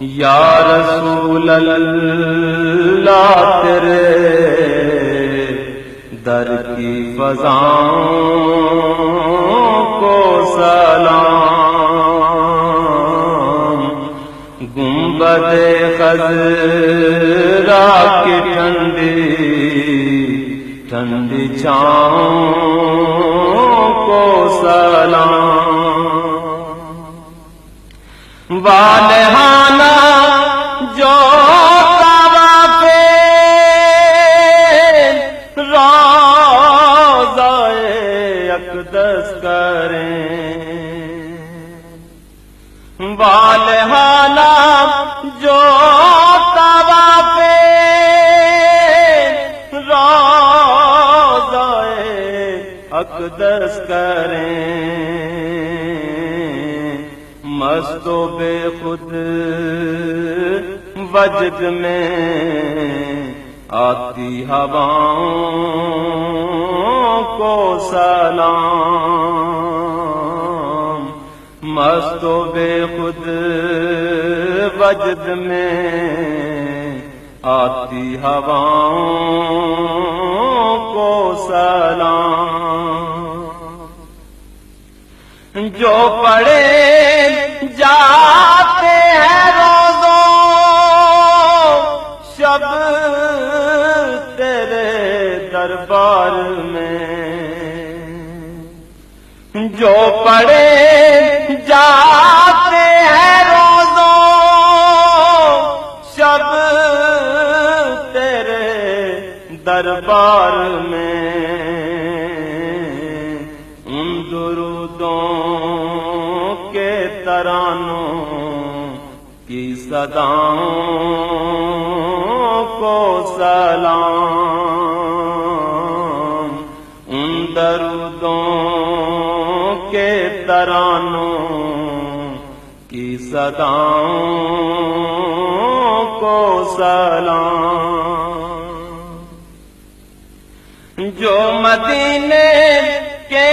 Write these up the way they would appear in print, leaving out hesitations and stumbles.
یا رسول اللہ تیرے در کی فضاؤں کو سلام، گنبد خضرا کی ٹھنڈی ٹھنڈی چھاؤں کو سلام، والہانہ جو طواف روضہ اقدس کریں، والہانہ جو طواف روضہ اقدس کریں، مست و بے خود وجد میں آتی ہواؤں کو سلام، مست و بے خود وجد میں آتی ہواؤں کو سلام، جو پڑے جاتے ہیں روزوں شب تیرے دربار میں، جو پڑے جاتے ہیں روزوں شب تیرے دربار میں، ان درودوں کے ترانوں کی صداؤں کو سلام، ان درودوں کے ترانوں کی صداؤں کو سلام، جو مدینے کے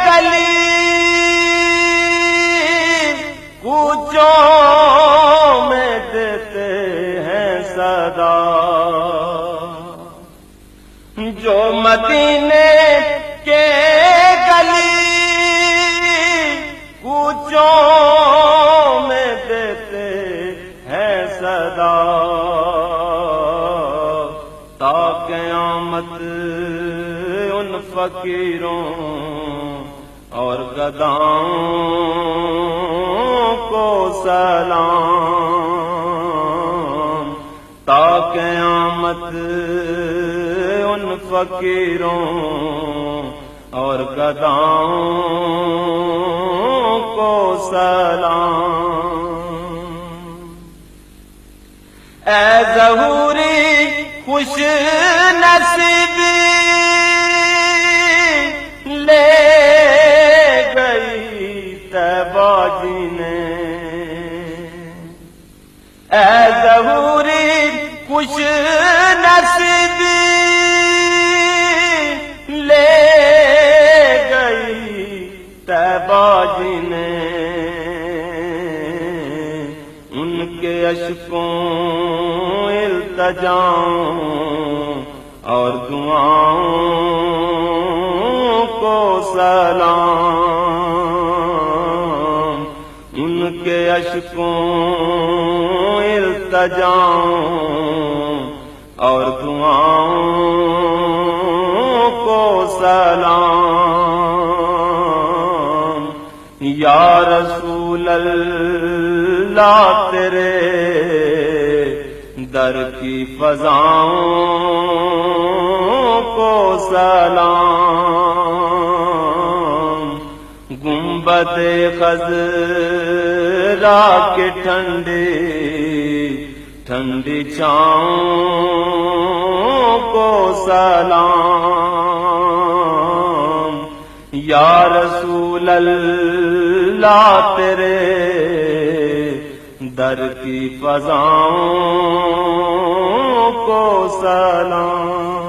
گلی کوچوں میں دیتے ہیں صدا، جو مدینے کے گلی کوچوں میں دیتے ہیں صدا، تا قیامت ان فقیروں اور گداؤں کو سلام، تا قیامت ان فقیروں اور گداؤں کو سلام، اے ظہوری خوش نصیبی لے باجی نے، اے ظہوری خوش نصیبی لے گئی طیبہ جی نے، ان کے اشکوں التجاؤں اور دعاؤں کو سلام، ان کے اشکوں التجاؤں اور دعاؤں کو سلام، یا رسول اللہ تیرے در کی فضاؤں کو سلام، گنبد خضرا کے ٹھنڈی ٹھنڈی چھاؤں کو سلام، یا رسول اللہ تیرے در کی فضاؤں کو سلام۔